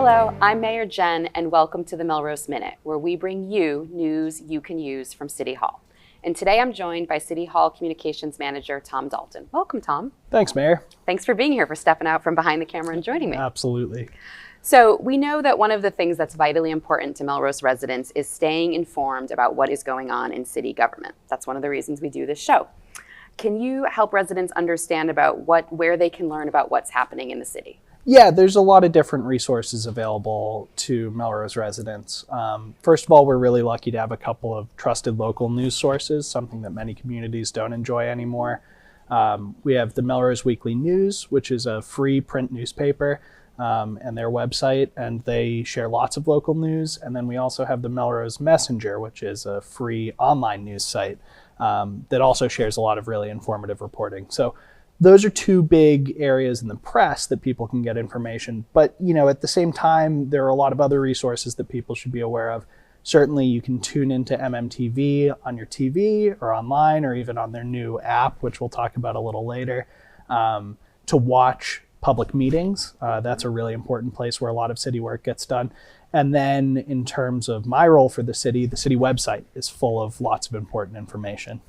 Hello, I'm Mayor Jen, and welcome to the Melrose Minute, where we bring you news you can use from City Hall. And today I'm joined by City Hall Communications Manager Tom Dalton. Welcome, Tom. Thanks, Mayor. Thanks for being here, for stepping out from behind the camera and joining me. Absolutely. So we know that one of the things that's vitally important to Melrose residents is staying informed about what is going on in city government. That's one of the reasons we do this show. Can you help residents understand about where they can learn about what's happening in the city? Yeah, there's a lot of different resources available to Melrose residents. First of all, we're really lucky to have a couple of trusted local news sources, something that many communities don't enjoy anymore. We have the Melrose Weekly News, which is a free print newspaper, and their website, and they share lots of local news. And then we also have the Melrose Messenger, which is a free online news site that also shares a lot of really informative reporting. So those are two big areas in the press that people can get information. But, at the same time, there are a lot of other resources that people should be aware of. Certainly, you can tune into MMTV on your TV or online or even on their new app, which we'll talk about a little later, to watch public meetings. That's a really important place where a lot of city work gets done. And then in terms of my role for the city website is full of lots of important information.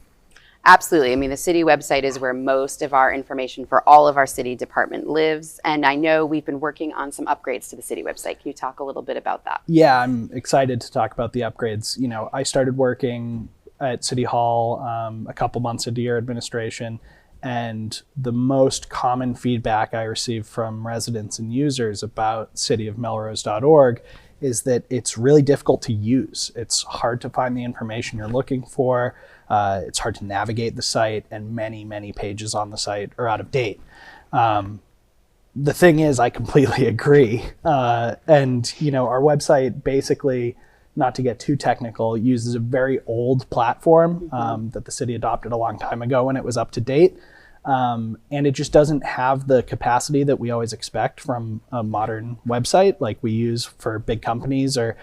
Absolutely. I mean, the city website is where most of our information for all of our city department lives. And I know we've been working on some upgrades to the city website. Can you talk a little bit about that? Yeah, I'm excited to talk about the upgrades. I started working at City Hall a couple months into your administration, and the most common feedback I receive from residents and users about cityofmelrose.org is that it's really difficult to use. It's hard to find the information you're looking for. It's hard to navigate the site, and many, many pages on the site are out of date. The thing is, I completely agree. And our website basically, not to get too technical, uses a very old platform that the city adopted a long time ago when it was up to date. And it just doesn't have the capacity that we always expect from a modern website like we use for big companies or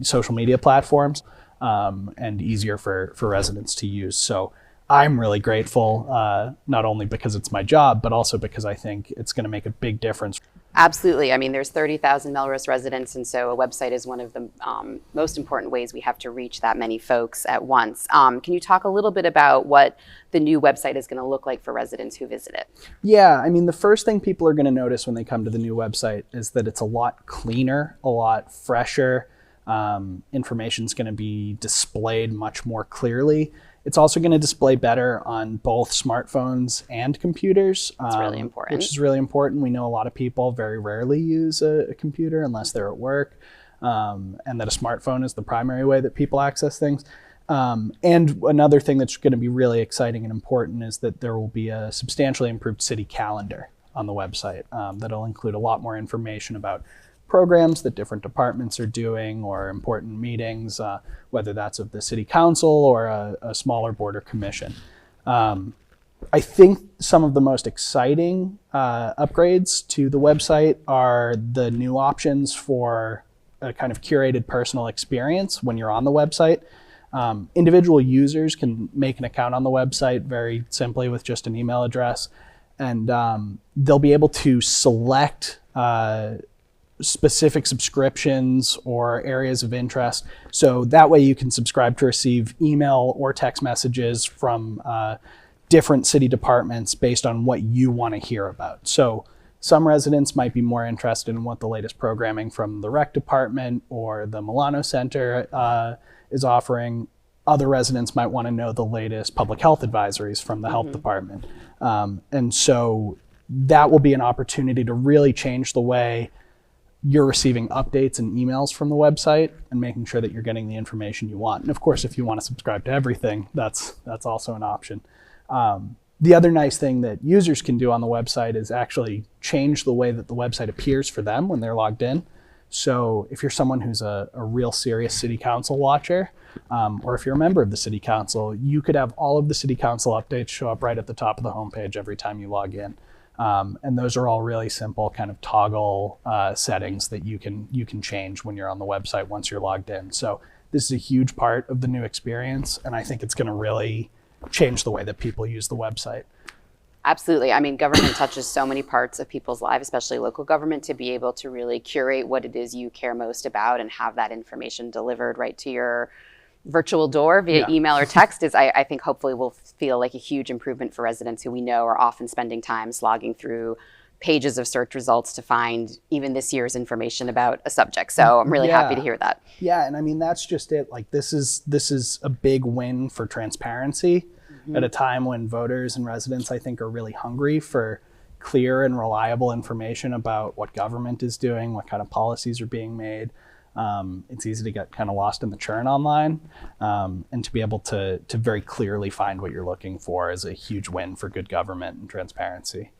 social media platforms, and easier for residents to use. So I'm really grateful, not only because it's my job, but also because I think it's going to make a big difference. Absolutely. I mean, there's 30,000 Melrose residents, and so a website is one of the most important ways we have to reach that many folks at once. Can you talk a little bit about what the new website is going to look like for residents who visit it? Yeah, I mean, the first thing people are going to notice when they come to the new website is that it's a lot cleaner, a lot fresher. Information is going to be displayed much more clearly. It's also going to display better on both smartphones and computers. That's really important. Which is really important. We know a lot of people very rarely use a computer unless they're at work, and that a smartphone is the primary way that people access things. And another thing that's going to be really exciting and important is that there will be a substantially improved city calendar on the website that'll include a lot more information about programs that different departments are doing or important meetings, whether that's of the city council or a smaller board or commission. I think some of the most exciting upgrades to the website are the new options for a kind of curated personal experience when you're on the website. Individual users can make an account on the website very simply with just an email address, and they'll be able to select specific subscriptions or areas of interest. So that way you can subscribe to receive email or text messages from different city departments based on what you want to hear about. So some residents might be more interested in what the latest programming from the rec department or the Milano Center is offering. Other residents might want to know the latest public health advisories from the health department. And so that will be an opportunity to really change the way you're receiving updates and emails from the website and making sure that you're getting the information you want. And of course, if you want to subscribe to everything, that's also an option. The other nice thing that users can do on the website is actually change the way that the website appears for them when they're logged in. So if you're someone who's a real serious city council watcher, or if you're a member of the city council, you could have all of the city council updates show up right at the top of the homepage every time you log in. And those are all really simple kind of toggle settings that you can change when you're on the website once you're logged in. So this is a huge part of the new experience, and I think it's going to really change the way that people use the website. Absolutely. I mean, government touches so many parts of people's lives, especially local government, to be able to really curate what it is you care most about and have that information delivered right to your virtual door via email or text is, I think, hopefully will feel like a huge improvement for residents who we know are often spending time slogging through pages of search results to find even this year's information about a subject. So I'm really happy to hear that. Yeah, and I mean, that's just it. Like, this is a big win for transparency at a time when voters and residents, I think, are really hungry for clear and reliable information about what government is doing, what kind of policies are being made. It's easy to get kind of lost in the churn online, and to be able to very clearly find what you're looking for is a huge win for good government and transparency.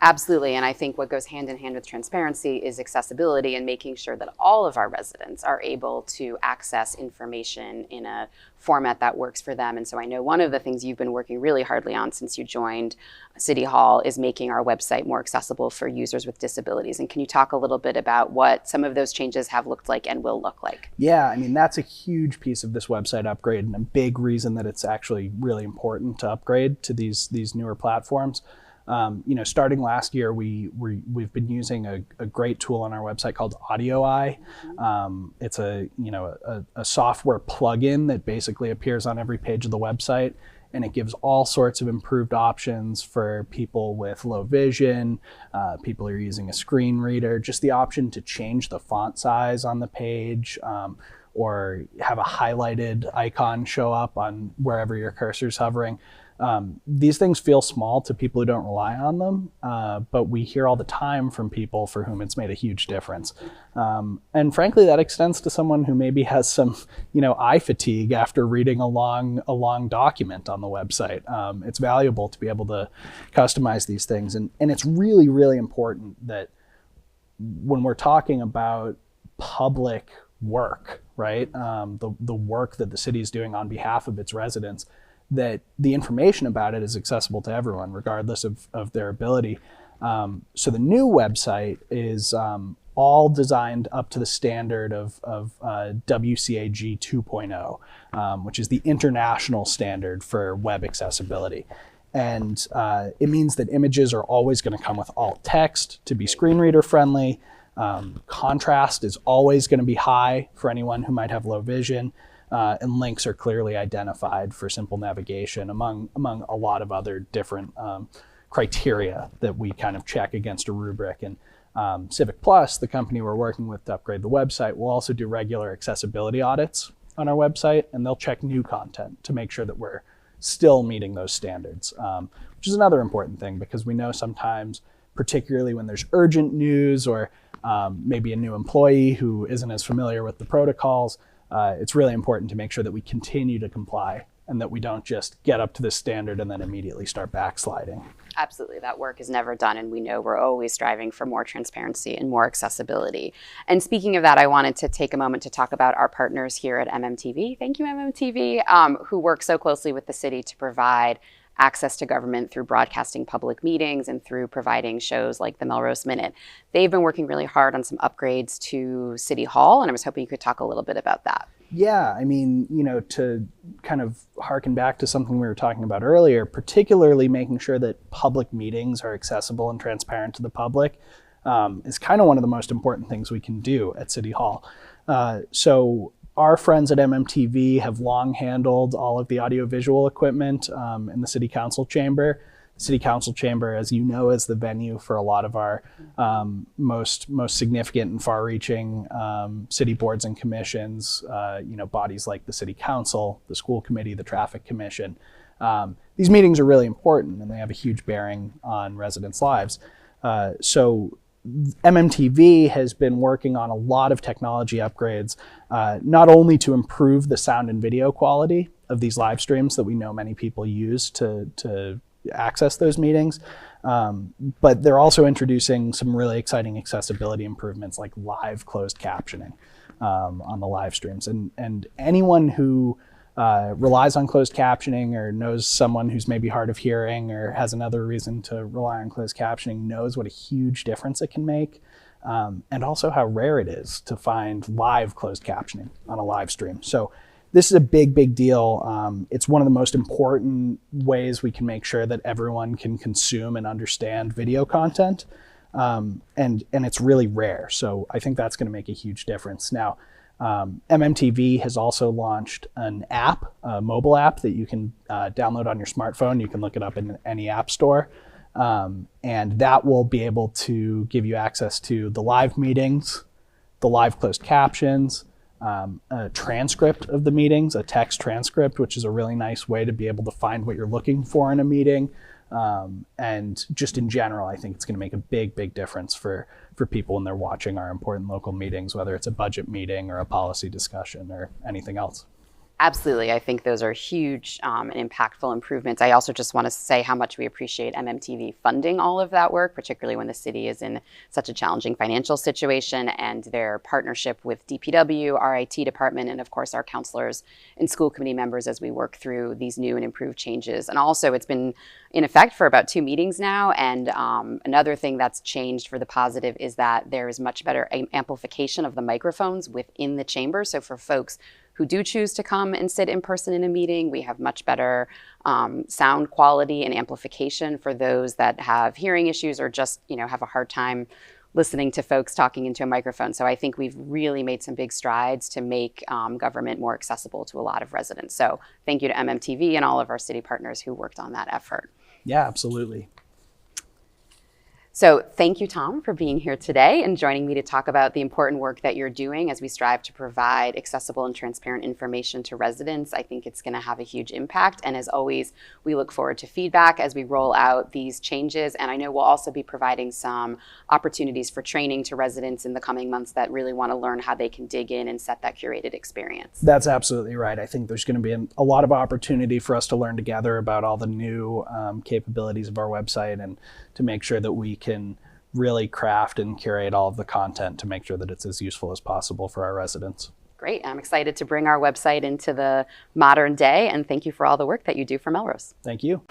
Absolutely. And I think what goes hand in hand with transparency is accessibility and making sure that all of our residents are able to access information in a format that works for them. And so I know one of the things you've been working really hardly on since you joined City Hall is making our website more accessible for users with disabilities. And can you talk a little bit about what some of those changes have looked like and will look like? Yeah, I mean, that's a huge piece of this website upgrade and a big reason that it's actually really important to upgrade to these newer platforms. Starting last year, we've been using a great tool on our website called Audio Eye. It's a software plugin that basically appears on every page of the website, and it gives all sorts of improved options for people with low vision, people who are using a screen reader, just the option to change the font size on the page, or have a highlighted icon show up on wherever your cursor's hovering. These things feel small to people who don't rely on them, but we hear all the time from people for whom it's made a huge difference. And frankly, that extends to someone who maybe has some, eye fatigue after reading a long document on the website. It's valuable to be able to customize these things. And it's really, really important that when we're talking about public work, right, the work that the city is doing on behalf of its residents, that the information about it is accessible to everyone, regardless of their ability. So the new website is all designed up to the standard of WCAG 2.0, which is the international standard for web accessibility. And it means that images are always going to come with alt text to be screen reader friendly. Contrast is always going to be high for anyone who might have low vision. And links are clearly identified for simple navigation among a lot of other different criteria that we kind of check against a rubric. And Civic Plus, the company we're working with to upgrade the website, will also do regular accessibility audits on our website, and they'll check new content to make sure that we're still meeting those standards, which is another important thing because we know sometimes, particularly when there's urgent news or maybe a new employee who isn't as familiar with the protocols, it's really important to make sure that we continue to comply and that we don't just get up to this standard and then immediately start backsliding. Absolutely. That work is never done, and we know we're always striving for more transparency and more accessibility. And speaking of that, I wanted to take a moment to talk about our partners here at MMTV. Thank you, MMTV, who work so closely with the city to provide access to government through broadcasting public meetings and through providing shows like the Melrose Minute. They've been working really hard on some upgrades to City Hall, and I was hoping you could talk a little bit about that. Yeah, I mean, to kind of harken back to something we were talking about earlier, particularly making sure that public meetings are accessible and transparent to the public is kind of one of the most important things we can do at City Hall. So our friends at MMTV have long handled all of the audiovisual equipment in the City Council chamber. The City Council chamber, as you know, is the venue for a lot of our most significant and far-reaching city boards and commissions, bodies like the City Council, the School Committee, the Traffic Commission. These meetings are really important and they have a huge bearing on residents' lives. So MMTV has been working on a lot of technology upgrades, not only to improve the sound and video quality of these live streams that we know many people use to access those meetings, but they're also introducing some really exciting accessibility improvements like live closed captioning on the live streams. And anyone who relies on closed captioning or knows someone who's maybe hard of hearing or has another reason to rely on closed captioning knows what a huge difference it can make, and also how rare it is to find live closed captioning on a live stream. So this is a big deal. It's one of the most important ways we can make sure that everyone can consume and understand video content. And it's really rare. So I think that's going to make a huge difference. Now, MMTV has also launched an app, a mobile app that you can download on your smartphone. You can look it up in any app store. And that will be able to give you access to the live meetings, the live closed captions, a transcript of the meetings, a text transcript, which is a really nice way to be able to find what you're looking for in a meeting. And just in general, I think it's going to make a big difference for people when they're watching our important local meetings, whether it's a budget meeting or a policy discussion or anything else. Absolutely. I think those are huge and impactful improvements. I also just want to say how much we appreciate MMTV funding all of that work, particularly when the city is in such a challenging financial situation, and their partnership with DPW, our IT department, and of course our counselors and school committee members as we work through these new and improved changes. And also it's been in effect for about 2 meetings now. And another thing that's changed for the positive is that there is much better amplification of the microphones within the chamber. So for folks who do choose to come and sit in person in a meeting, we have much better sound quality and amplification for those that have hearing issues or just, have a hard time listening to folks talking into a microphone. So I think we've really made some big strides to make government more accessible to a lot of residents. So thank you to MMTV and all of our city partners who worked on that effort. Yeah, absolutely. So thank you, Tom, for being here today and joining me to talk about the important work that you're doing as we strive to provide accessible and transparent information to residents. I think it's going to have a huge impact. And as always, we look forward to feedback as we roll out these changes. And I know we'll also be providing some opportunities for training to residents in the coming months that really want to learn how they can dig in and set that curated experience. That's absolutely right. I think there's going to be a lot of opportunity for us to learn together about all the new capabilities of our website and to make sure that we can really craft and curate all of the content to make sure that it's as useful as possible for our residents. Great. I'm excited to bring our website into the modern day, and thank you for all the work that you do for Melrose. Thank you.